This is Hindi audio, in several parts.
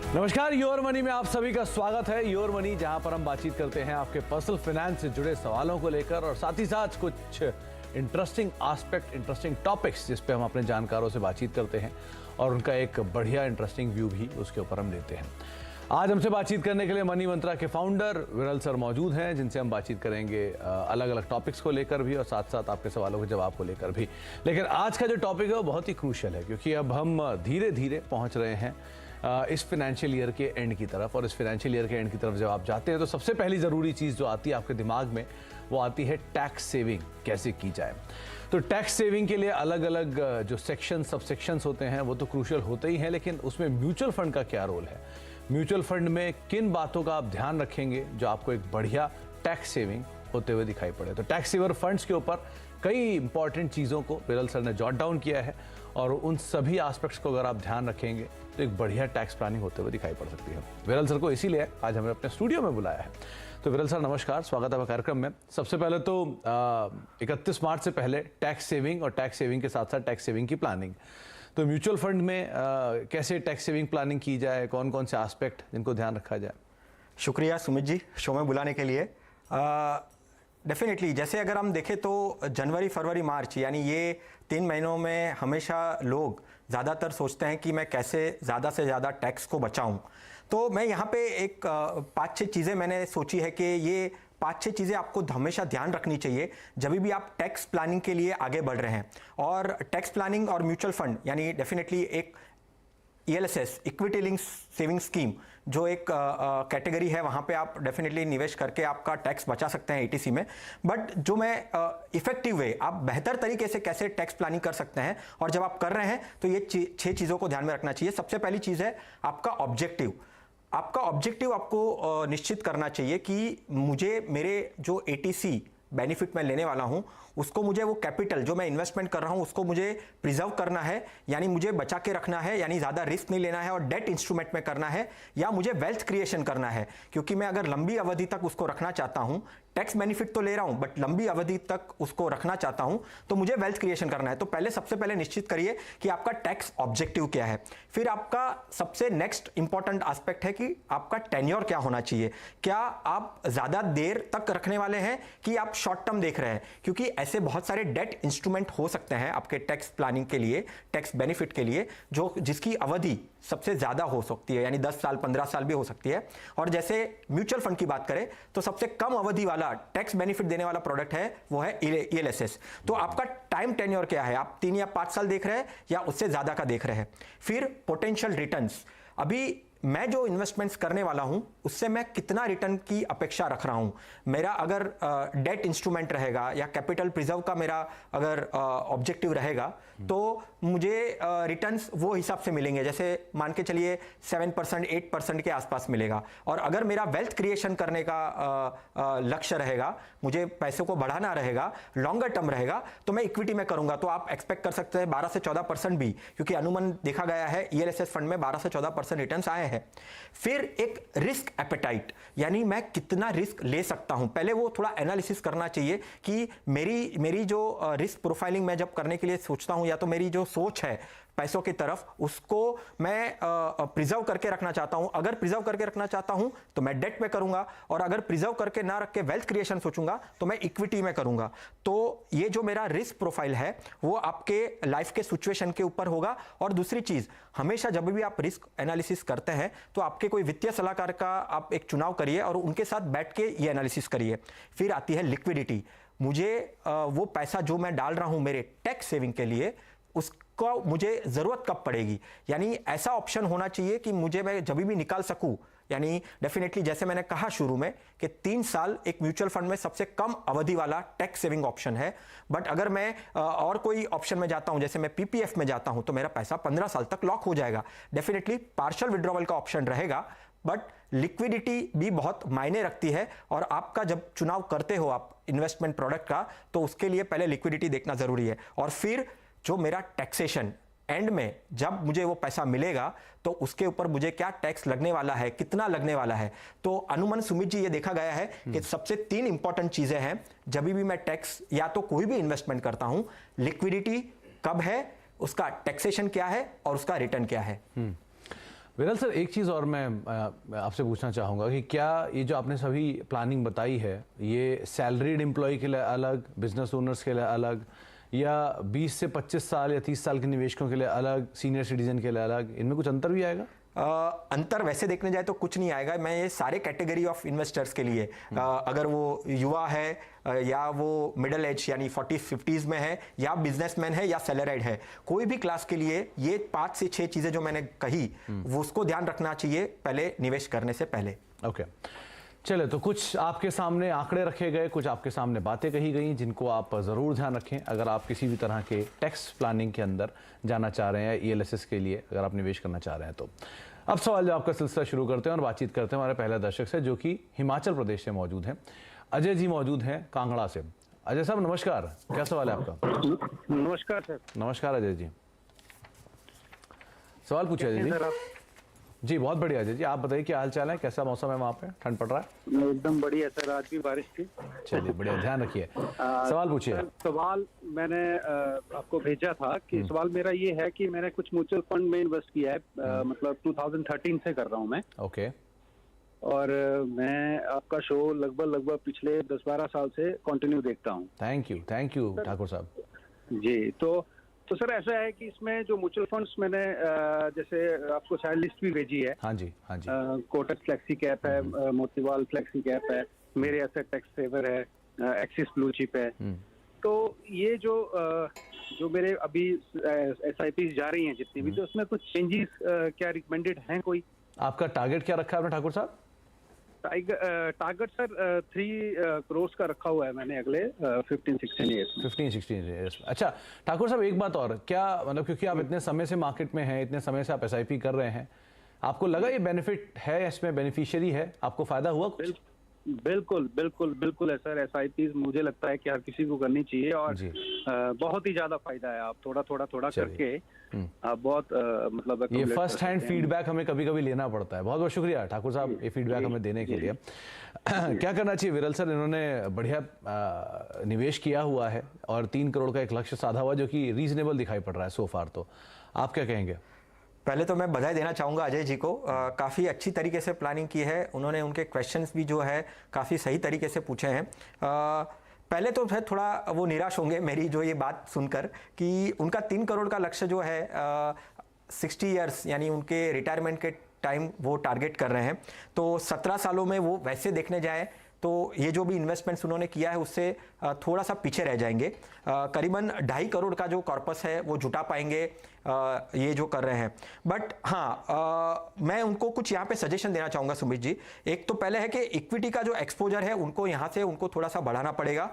नमस्कार, योर मनी में आप सभी का स्वागत है। योर मनी, जहां पर हम बातचीत करते हैं आपके पर्सनल फाइनेंस से जुड़े सवालों को लेकर और साथ ही साथ कुछ इंटरेस्टिंग एस्पेक्ट, इंटरेस्टिंग टॉपिक्स जिस पे हम अपने जानकारों से बातचीत करते हैं और उनका एक बढ़िया इंटरेस्टिंग व्यू भी उसके ऊपर हम लेते हैं। आज हमसे बातचीत करने के लिए मनी मंत्रा के फाउंडर विरल सर मौजूद हैं, जिनसे हम बातचीत करेंगे अलग अलग टॉपिक्स को लेकर भी और साथ साथ आपके सवालों के जवाब को लेकर भी। लेकिन आज का जो टॉपिक है वो बहुत ही क्रूशियल है, क्योंकि अब हम धीरे धीरे पहुंच रहे हैं इस फाइनेंशियल ईयर के एंड की तरफ। और इस फाइनेंशियल ईयर के एंड की तरफ जब आप जाते हैं तो सबसे पहली ज़रूरी चीज़ जो आती है आपके दिमाग में वो आती है टैक्स सेविंग कैसे की जाए। तो टैक्स सेविंग के लिए अलग अलग जो सेक्शन सब सेक्शंस होते हैं वो तो क्रूशियल होते ही हैं, लेकिन उसमें म्यूचुअल फंड का क्या रोल है, म्यूचुअल फंड में किन बातों का आप ध्यान रखेंगे जो आपको एक बढ़िया टैक्स सेविंग होते हुए दिखाई पड़े। तो टैक्स सेवर फंड्स के ऊपर कई इंपॉर्टेंट चीज़ों को विरल सर ने जॉट डाउन किया है और उन सभी एस्पेक्ट्स को अगर आप ध्यान रखेंगे तो एक बढ़िया टैक्स प्लानिंग होते हुए दिखाई पड़ सकती है। विरल सर को इसीलिए आज हमें अपने स्टूडियो में बुलाया है। तो विरल सर नमस्कार, स्वागत है कार्यक्रम में। सबसे पहले तो 31 मार्च से पहले टैक्स सेविंग और टैक्स सेविंग के साथ साथ टैक्स सेविंग की प्लानिंग, तो म्यूचुअल फंड में कैसे टैक्स सेविंग प्लानिंग की जाए, कौन कौन से एस्पेक्ट जिनको ध्यान रखा जाए। शुक्रिया सुमित जी शो में बुलाने के लिए। डेफिनेटली जैसे अगर हम देखें तो जनवरी, फरवरी, मार्च यानी ये 3 महीनों में हमेशा लोग ज़्यादातर सोचते हैं कि मैं कैसे ज़्यादा से ज़्यादा टैक्स को बचाऊं। तो मैं यहाँ पे एक 5-6 चीज़ें मैंने सोची है कि ये 5-6 चीज़ें आपको हमेशा ध्यान रखनी चाहिए जब भी आप टैक्स प्लानिंग के लिए आगे बढ़ रहे हैं। और टैक्स प्लानिंग और म्यूचुअल फंड यानी डेफिनेटली एक ELSS equity link saving scheme जो एक कैटेगरी है, वहाँ पे आप डेफिनेटली निवेश करके आपका टैक्स बचा सकते हैं ETC में। बट जो मैं इफेक्टिव वे आप बेहतर तरीके से कैसे टैक्स प्लानिंग कर सकते हैं और जब आप कर रहे हैं तो ये 6 चीज़ों को ध्यान में रखना चाहिए। सबसे पहली चीज़ है आपका ऑब्जेक्टिव। आपका ऑब्जेक्टिव आपको निश्चित करना चाहिए कि मुझे मेरे जो ETC बेनिफिट मैं लेने वाला हूं उसको, मुझे वो कैपिटल जो मैं इन्वेस्टमेंट कर रहा हूं उसको मुझे प्रिजर्व करना है, यानी मुझे बचा के रखना है, यानी ज़्यादा रिस्क नहीं लेना है और डेट इंस्ट्रूमेंट में करना है, या मुझे वेल्थ क्रिएशन करना है। क्योंकि मैं अगर लंबी अवधि तक उसको रखना चाहता हूं, टैक्स बेनिफिट तो ले रहा हूं बट लंबी अवधि तक उसको रखना चाहता हूं, तो मुझे वेल्थ क्रिएशन करना है। तो पहले सबसे पहले निश्चित करिए कि आपका टैक्स ऑब्जेक्टिव क्या है। फिर आपका सबसे नेक्स्ट इंपॉर्टेंट एस्पेक्ट है कि आपका टेन्योर क्या होना चाहिए। क्या आप ज़्यादा देर तक रखने वाले हैं कि आप शॉर्ट टर्म देख रहे हैं, क्योंकि ऐसे बहुत सारे डेट इंस्ट्रूमेंट हो सकते हैं आपके टैक्स प्लानिंग के लिए, टैक्स बेनिफिट के लिए, जो जिसकी अवधि सबसे ज़्यादा हो सकती है, यानी 10 साल 15 साल भी हो सकती है। और जैसे म्यूचुअल फंड की बात करें तो सबसे कम अवधि वाला टैक्स बेनिफिट देने वाला प्रोडक्ट है वो है ELSS। तो आपका टाइम टेन्योर क्या है, आप 3 या 5 साल देख रहे हैं या उससे ज़्यादा का देख रहे हैं। फिर पोटेंशियल रिटर्न्स, अभी मैं जो इन्वेस्टमेंट्स करने वाला हूं उससे मैं कितना रिटर्न की अपेक्षा रख रहा हूं। मेरा अगर डेट इंस्ट्रूमेंट रहेगा या कैपिटल प्रिजर्व का मेरा अगर ऑब्जेक्टिव रहेगा तो मुझे रिटर्न्स वो हिसाब से मिलेंगे, जैसे मान के चलिए 7%, 8% के आसपास मिलेगा। और अगर मेरा वेल्थ क्रिएशन करने का लक्ष्य रहेगा, मुझे पैसों को बढ़ाना रहेगा, लॉन्गर टर्म रहेगा, तो मैं इक्विटी में करूंगा। तो आप एक्सपेक्ट कर सकते हैं 12 से 14% भी, क्योंकि अनुमान देखा गया है ELSS फंड में 12 से 14% रिटर्न्स आए हैं। फिर एक रिस्क एपेटाइट, यानी मैं कितना रिस्क ले सकता हूं, पहले वो थोड़ा एनालिसिस करना चाहिए कि मेरी जो रिस्क प्रोफाइलिंग मैं जब करने के लिए सोचता हूं, या तो मेरी जो सोच है पैसों की तरफ उसको मैं प्रिजर्व करके रखना चाहता हूं। अगर प्रिजर्व करके रखना चाहता हूं तो मैं डेट में करूंगा, और अगर प्रिजर्व करके ना रख के वेल्थ क्रिएशन सोचूंगा तो मैं इक्विटी में करूंगा। तो ये जो मेरा रिस्क प्रोफाइल है वो आपके लाइफ के सिचुएशन के ऊपर होगा। और दूसरी चीज, हमेशा जब भी आप रिस्क एनालिसिस करते हैं तो आपके कोई वित्तीय सलाहकार का आप एक चुनाव करिए और उनके साथ बैठ के ये एनालिसिस करिए। फिर आती है लिक्विडिटी। मुझे वो पैसा जो मैं डाल रहा हूं मेरे टैक्स सेविंग के लिए, उसको मुझे जरूरत कब पड़ेगी, यानी ऐसा ऑप्शन होना चाहिए कि मुझे मैं जब भी निकाल सकूं। यानी डेफिनेटली जैसे मैंने कहा शुरू में कि 3 साल एक म्यूचुअल फंड में सबसे कम अवधि वाला टैक्स सेविंग ऑप्शन है। बट अगर मैं और कोई ऑप्शन में जाता हूं, जैसे मैं PPF में जाता हूं, तो मेरा पैसा 15 साल तक लॉक हो जाएगा। डेफिनेटली पार्शियल विड्रॉवल का ऑप्शन रहेगा, बट लिक्विडिटी भी बहुत मायने रखती है। और आपका जब चुनाव करते हो आप इन्वेस्टमेंट प्रोडक्ट का, तो उसके लिए पहले लिक्विडिटी देखना जरूरी है। और फिर जो मेरा टैक्सेशन एंड में जब मुझे वो पैसा मिलेगा तो उसके ऊपर मुझे क्या टैक्स लगने वाला है, कितना लगने वाला है। तो अनुमान सुमित जी ये देखा गया है कि सबसे 3 इंपॉर्टेंट चीजें हैं जब भी मैं टैक्स या तो कोई भी इन्वेस्टमेंट करता हूं। लिक्विडिटी कब है, उसका टैक्सेशन क्या है और उसका रिटर्न क्या है। विरल सर, एक चीज़ और मैं आपसे पूछना चाहूँगा कि क्या ये जो आपने सभी प्लानिंग बताई है, ये सैलरीड एम्प्लॉय के लिए अलग, बिजनेस ओनर्स के लिए अलग, या 20 से 25 साल या 30 साल के निवेशकों के लिए अलग, सीनियर सिटीजन के लिए अलग, इनमें कुछ अंतर भी आएगा? अंतर वैसे देखने जाए तो कुछ नहीं आएगा। मैं ये सारे कैटेगरी ऑफ इन्वेस्टर्स के लिए, अगर वो युवा है या वो मिडिल एज यानी 40-50s में है, या बिजनेसमैन है या सैलरीड है, कोई भी क्लास के लिए ये 5 से 6 चीज़ें जो मैंने कही वो उसको ध्यान रखना चाहिए पहले निवेश करने से पहले। ओके, चले तो कुछ आपके सामने आंकड़े रखे गए, कुछ आपके सामने बातें कही गई जिनको आप ज़रूर ध्यान रखें अगर आप किसी भी तरह के टैक्स प्लानिंग के अंदर जाना चाह रहे हैं, ELSS के लिए अगर आप निवेश करना चाह रहे हैं तो। अब सवाल जवाब का सिलसिला शुरू करते हैं और बातचीत करते हैं हमारे पहले दर्शक से, जो कि हिमाचल प्रदेश से मौजूद हैं। अजय जी मौजूद हैं कांगड़ा से। अजय साहब नमस्कार, क्या सवाल है आपका? नमस्कार सर। नमस्कार अजय जी, सवाल पूछिए अजय जी। जी बहुत बढ़िया अजय जी, आप बताइए क्या हाल चाल है, कैसा मौसम है वहाँ पे, ठंड पड़ रहा है? एकदम बढ़िया सर, आज भी बारिश थी। चलिए बढ़िया, ध्यान रखिए। सवाल पूछिए। सवाल मैंने आपको भेजा था कि सवाल मेरा ये है कि मैंने कुछ म्यूचुअल फंड में इन्वेस्ट किया है, मतलब 2013 से कर रहा हूँ मैं। ओके। और मैं आपका शो लगभग पिछले 10-12 साल से कंटिन्यू देखता हूँ। थैंक यू ठाकुर साहब जी, तो सर ऐसा है कि इसमें जो म्यूचुअल फंड्स मैंने जैसे आपको शायद लिस्ट भी भेजी है। हाँ जी हाँ जी। कोटक फ्लेक्सी कैप है, मोतीवाल फ्लेक्सी कैप है, मेरे एसेट टैक्स सेवर है, एक्सिस ब्लू चिप है। तो ये जो मेरे अभी SIPs जा रही हैं जितनी भी, तो उसमें कुछ चेंजेस क्या रिकमेंडेड हैं कोई? आपका टारगेट क्या रखा है आपने ठाकुर साहब? टारगेट सर 3 करोड़ का रखा हुआ है मैंने अगले 15-16 ईयर्स। अच्छा ठाकुर साहब, एक बात और, क्या मतलब क्योंकि आप इतने समय से मार्केट में हैं, इतने समय से आप SIP कर रहे हैं, आपको लगा ये बेनिफिट है, इसमें बेनिफिशियरी है, आपको फायदा हुआ कुछ? बिल्कुल है सर। SIPs मुझे लगता है कि हर किसी को करनी चाहिए और बहुत ही ज्यादा फायदा है। आप थोड़ा करके आप बहुत मतलब ये फर्स्ट हैंड फीडबैक हमें कभी कभी लेना पड़ता है। बहुत बहुत शुक्रिया ठाकुर साहब ये फीडबैक हमें देने के लिए। क्या करना चाहिए विरल सर, इन्होंने बढ़िया निवेश किया हुआ है और 3 करोड़ का एक लक्ष्य साधा हुआ जो कि रीजनेबल दिखाई पड़ रहा है सो फार, तो आप क्या कहेंगे? पहले तो मैं बधाई देना चाहूँगा अजय जी को, काफ़ी अच्छी तरीके से प्लानिंग की है उन्होंने। उनके क्वेश्चंस भी जो है काफ़ी सही तरीके से पूछे हैं। पहले तो फिर थोड़ा वो निराश होंगे मेरी जो ये बात सुनकर कि उनका 3 करोड़ का लक्ष्य जो है 60 ईयर्स यानी उनके रिटायरमेंट के टाइम वो टारगेट कर रहे हैं। तो 17 सालों में वो वैसे देखने जाए तो ये जो भी इन्वेस्टमेंट्स उन्होंने किया है उससे थोड़ा सा पीछे रह जाएंगे। करीबन 2.5 करोड़ का जो कॉर्पस है वो जुटा पाएंगे ये जो कर रहे हैं। बट हाँ, मैं उनको कुछ यहाँ पे सजेशन देना चाहूँगा सुमित जी। एक तो पहले है कि इक्विटी का जो एक्सपोजर है उनको यहाँ से उनको थोड़ा सा बढ़ाना पड़ेगा।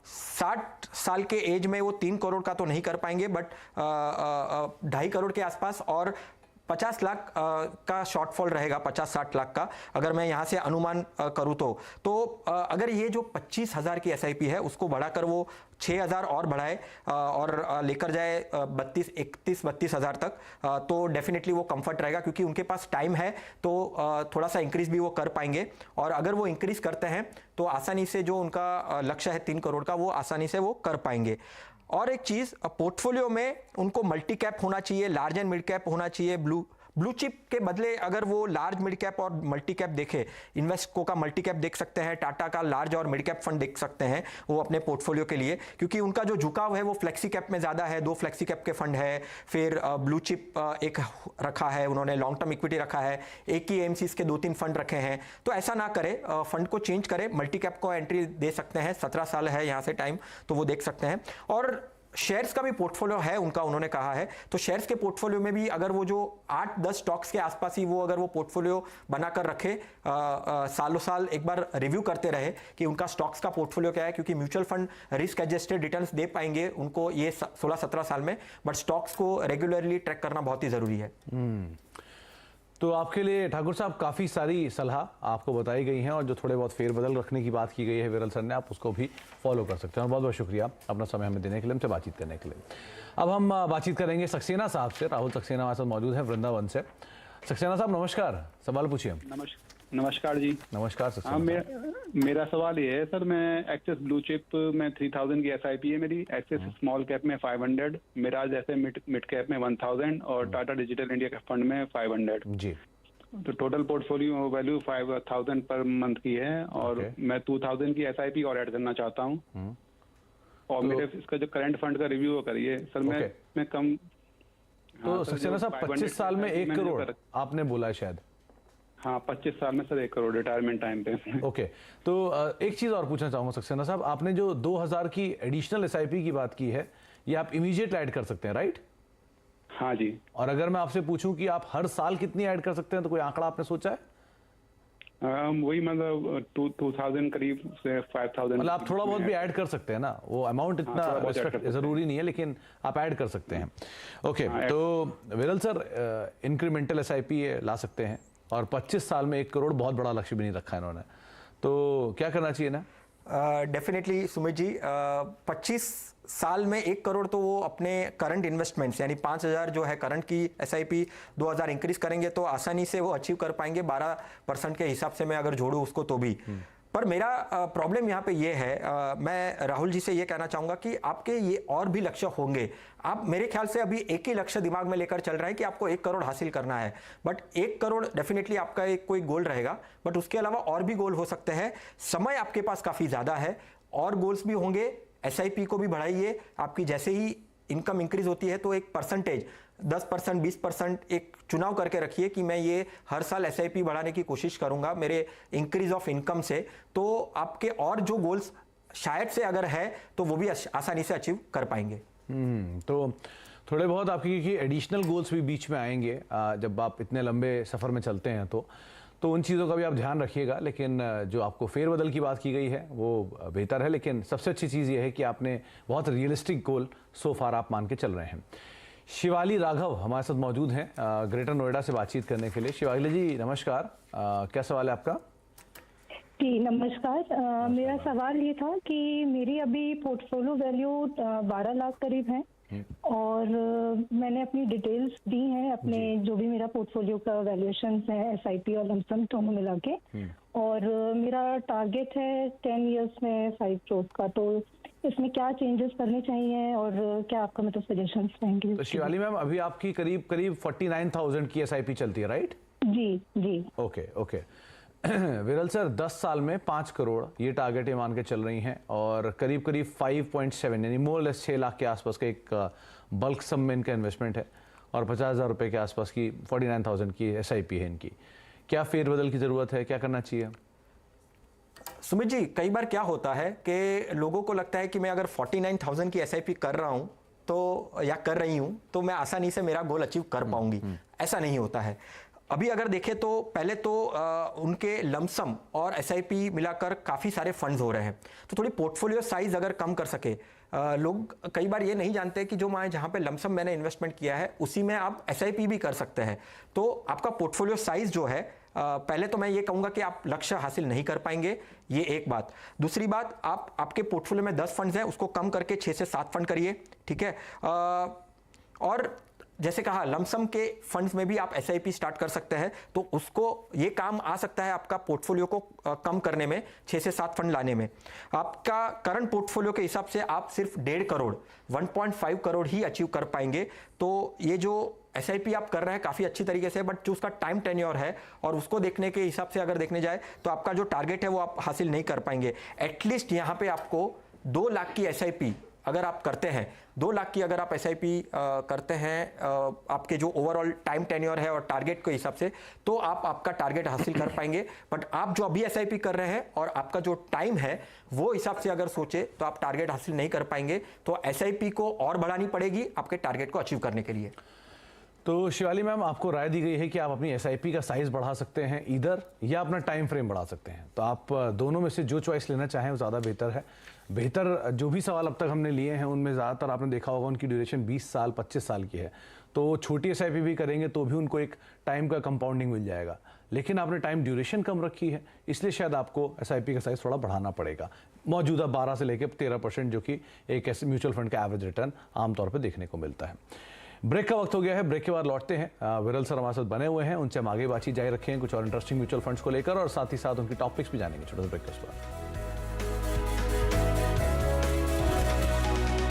60 साल के एज में वो 3 करोड़ का तो नहीं कर पाएंगे, बट 2.5 करोड़ के आसपास और 50 लाख का शॉर्टफॉल रहेगा, 50-60 लाख का अगर मैं यहाँ से अनुमान करूँ तो अगर ये जो 25,000 की SIP है उसको बढ़ाकर वो 6,000 और बढ़ाए और लेकर जाए 31-32,000 तक, तो डेफिनेटली वो कंफर्ट रहेगा क्योंकि उनके पास टाइम है तो थोड़ा सा इंक्रीज भी वो कर पाएंगे। और अगर वो इंक्रीज करते हैं तो आसानी से जो उनका लक्ष्य है 3 करोड़ का वो आसानी से वो कर पाएंगे। और एक चीज़, पोर्टफोलियो में उनको मल्टी कैप होना चाहिए, लार्ज एंड मिड कैप होना चाहिए। ब्लू चिप के बदले अगर वो लार्ज मिड कैप और मल्टी कैप देखे, इन्वेस्को का मल्टी कैप देख सकते हैं, टाटा का लार्ज और मिड कैप फंड देख सकते हैं वो अपने पोर्टफोलियो के लिए, क्योंकि उनका जो झुकाव है वो फ्लेक्सी कैप में ज़्यादा है। 2 फ्लेक्सी कैप के फंड है, फिर ब्लू चिप एक रखा है उन्होंने, लॉन्ग टर्म इक्विटी रखा है, एक ही AMCs के 2-3 फंड रखे हैं। तो ऐसा ना करे, फंड को चेंज करे, मल्टी कैप को एंट्री दे सकते हैं। 17 साल है यहाँ से टाइम, तो वो देख सकते हैं। और शेयर्स का भी पोर्टफोलियो है उनका, उन्होंने कहा है, तो शेयर्स के पोर्टफोलियो में भी अगर वो जो 8-10 स्टॉक्स के आसपास ही वो अगर वो पोर्टफोलियो बनाकर रखे, सालों साल एक बार रिव्यू करते रहे कि उनका स्टॉक्स का पोर्टफोलियो क्या है, क्योंकि mutual fund risk adjusted returns दे पाएंगे उनको ये 16-17 साल में, बट स्टॉक्स को रेगुलरली ट्रैक करना बहुत ही ज़रूरी है। तो आपके लिए ठाकुर साहब काफ़ी सारी सलाह आपको बताई गई हैं और जो थोड़े बहुत फेरबदल रखने की बात की गई है विरल सर ने, आप उसको भी फॉलो कर सकते हैं। और बहुत बहुत शुक्रिया अपना समय हमें देने के लिए, हमसे बातचीत करने के लिए। अब हम बातचीत करेंगे सक्सेना साहब से। राहुल सक्सेना हमारे साथ मौजूद है वृंदावन से। सक्सेना साहब नमस्कार, सवाल पूछिए। नमस्कार जी। नमस्कार हाँ, सक्सेना साहब। मेरा सवाल ये है सर, मैं एक्सेस ब्लू चिप में 3000 की एसआईपी है मेरी, एक्सेस स्मॉल कैप में 500, मेरा जैसे मिड कैप में 1000 और टाटा डिजिटल इंडिया के फंड में 500। जी। तो total portfolio value 5000 per month की है और मैं 2000 की एसआईपी और ऐड करना चाहता हूँ। और मेरे इसका जो करंट फंड का रिव्यू करिए सर। मैं कम। तो सक्सेना साहब 25 साल में 1 करोड़ आपने बोला है शायद। हाँ, 25 साल में सर 1 करोड़ रिटायरमेंट टाइम पे। ओके, तो एक चीज और पूछना चाहूंगा सक्सेना साहब, आपने जो 2000 की एडिशनल एसआईपी की बात की है, ये आप इमीडिएट ऐड कर सकते हैं, राइट? हाँ जी। और अगर मैं आपसे पूछूं कि आप हर साल कितनी ऐड कर सकते हैं, तो कोई आंकड़ा आपने सोचा है? वही मतलब 2000 करीब से 5000। मतलब आप थोड़ा बहुत भी ऐड कर सकते हैं ना, वो अमाउंट इतना जरूरी नहीं है, लेकिन आप ऐड कर सकते हैं। ओके, तो विरल सर इंक्रीमेंटल एसआईपी ला सकते हैं और 25 साल में 1 करोड़ बहुत बड़ा लक्ष्य भी नहीं रखा इन्होंने, तो क्या करना चाहिए ना? डेफिनेटली सुमित जी, 25 साल में 1 करोड़ तो वो अपने करंट इन्वेस्टमेंट्स यानी 5000 जो है करंट की एसआईपी 2000 इंक्रीज करेंगे तो आसानी से वो अचीव कर पाएंगे 12% के हिसाब से मैं अगर जोड़ूं उसको तो भी। पर मेरा प्रॉब्लम यहाँ पे ये है, मैं राहुल जी से ये कहना चाहूँगा कि आपके ये और भी लक्ष्य होंगे। आप मेरे ख्याल से अभी एक ही लक्ष्य दिमाग में लेकर चल रहे हैं कि आपको 1 करोड़ हासिल करना है, बट 1 करोड़ डेफिनेटली आपका एक कोई गोल रहेगा, बट उसके अलावा और भी गोल हो सकते हैं। समय आपके पास काफ़ी ज़्यादा है, और गोल्स भी होंगे। एसआईपी को भी बढ़ाइए, आपकी जैसे ही इनकम इंक्रीज होती है तो एक परसेंटेज 10%, 20% एक चुनाव करके रखिए कि मैं ये हर साल एसआईपी बढ़ाने की कोशिश करूंगा मेरे इंक्रीज ऑफ इनकम से। तो आपके और जो गोल्स शायद से अगर है तो वो भी आसानी से अचीव कर पाएंगे। तो थोड़े बहुत आपकी एडिशनल गोल्स भी बीच में आएंगे जब आप इतने लंबे सफ़र में चलते हैं, तो उन चीज़ों का भी आप ध्यान रखिएगा। लेकिन जो आपको फेरबदल की बात की गई है वो बेहतर है, लेकिन सबसे अच्छी चीज़ ये है कि आपने बहुत रियलिस्टिक गोल सो फार आप मान के चल रहे हैं। शिवाली राघव हमारे साथ मौजूद हैं ग्रेटर नोएडा से बातचीत करने के लिए। शिवाली जी नमस्कार, क्या सवाल है आपका? जी नमस्कार। मेरा सवाल ये था कि मेरी अभी पोर्टफोलियो वैल्यू 12 लाख करीब है और मैंने अपनी डिटेल्स दी हैं, अपने जो भी मेरा पोर्टफोलियो का वैल्यूएशन है एसआईपी और लमसम दोनों मिला के, और मेरा टारगेट है 10 इयर्स में 5 करोड़ का। तो इसमें क्या चेंजेस करने चाहिए और क्या आपका मतलब सजेशंस रहेंगे? तो शिवाली मैम अभी आपकी करीब 49,000 की एसआईपी चलती है, राइट? जी जी। ओके। विरल सर 10 साल में 5 करोड़ ये टारगेट ये मान के चल रही हैं और करीब 5.7 यानी मोर लेस 6 लाख के आसपास का एक बल्क सम में इनका इन्वेस्टमेंट है और 50,000 रुपये के आसपास की 49,000 की एसआईपी है इनकी। क्या फेरबदल की ज़रूरत है, क्या करना चाहिए? सुमित जी, कई बार क्या होता है कि लोगों को लगता है कि मैं अगर 49,000 की एसआईपी कर रहा हूं तो या कर रही हूं तो मैं आसानी से मेरा गोल अचीव कर पाऊंगी। ऐसा नहीं होता है। अभी अगर देखें तो पहले तो उनके लमसम और एसआईपी मिलाकर काफ़ी सारे फंड्स हो रहे हैं, तो थोड़ी पोर्टफोलियो साइज अगर कम कर सके। लोग कई बार ये नहीं जानते कि जो मैं जहाँ पे लमसम मैंने इन्वेस्टमेंट किया है उसी में आप एसआईपी भी कर सकते हैं। तो आपका पोर्टफोलियो साइज जो है, पहले तो मैं ये कहूँगा कि आप लक्ष्य हासिल नहीं कर पाएंगे, ये एक बात। दूसरी बात, आपके पोर्टफोलियो में 10 फंड्स हैं, उसको कम करके 6 से 7 फंड करिए, ठीक है। और जैसे कहा लमसम के फंड्स में भी आप एसआईपी स्टार्ट कर सकते हैं, तो उसको ये काम आ सकता है आपका पोर्टफोलियो को कम करने में, 6 से 7 फंड लाने में। आपका करंट पोर्टफोलियो के हिसाब से आप सिर्फ 1.5 करोड़ 1.5 करोड़ ही अचीव कर पाएंगे। तो ये जो एसआईपी आप कर रहे हैं काफ़ी अच्छी तरीके से, बट जो उसका टाइम टेन्योर है और उसको देखने के हिसाब से अगर देखने जाए तो आपका जो टारगेट है वो आप हासिल नहीं कर पाएंगे। एटलीस्ट यहाँ पे आपको 2 लाख की एसआईपी अगर आप करते हैं, 2 लाख की अगर आप एसआईपी करते हैं आपके जो ओवरऑल टाइम टेन्योर है और टारगेट के हिसाब से, तो आप आपका टारगेट हासिल कर पाएंगे। बट आप जो अभी एसआईपी कर रहे हैं और आपका जो टाइम है वो हिसाब से अगर सोचे तो आप टारगेट हासिल नहीं कर पाएंगे। तो एसआईपी को और बढ़ानी पड़ेगी आपके टारगेट को अचीव करने के लिए। तो शिवाली मैम आपको राय दी गई है कि आप अपनी एसआईपी का साइज बढ़ा सकते हैं इधर, या अपना टाइम फ्रेम बढ़ा सकते हैं। तो आप दोनों में से जो चॉइस लेना चाहें वो ज़्यादा बेहतर है। बेहतर जो भी सवाल अब तक हमने लिए हैं उनमें ज़्यादातर आपने देखा होगा उनकी ड्यूरेशन 20 साल 25 साल की है। तो छोटी एसआईपी भी करेंगे तो भी उनको एक टाइम का कंपाउंडिंग मिल जाएगा, लेकिन आपने टाइम ड्यूरेशन कम रखी है, इसलिए शायद आपको एसआईपी का साइज थोड़ा बढ़ाना पड़ेगा। मौजूदा 12 से लेकर 13% जो कि एक ऐसे म्यूचुअल फंड का एवरेज रिटर्न आमतौर पर देखने को मिलता है। ब्रेक का वक्त हो गया है, ब्रेक के बाद लौटते हैं। विरल सर हमारे साथ बने हुए हैं, उनसे हम आगे बातचीत जारी रखें कुछ और इंटरेस्टिंग म्यूचुअल फंड्स को लेकर और साथ ही साथ उनकी टॉपिक्स भी जानेंगे। छोटे से ब्रेक के बाद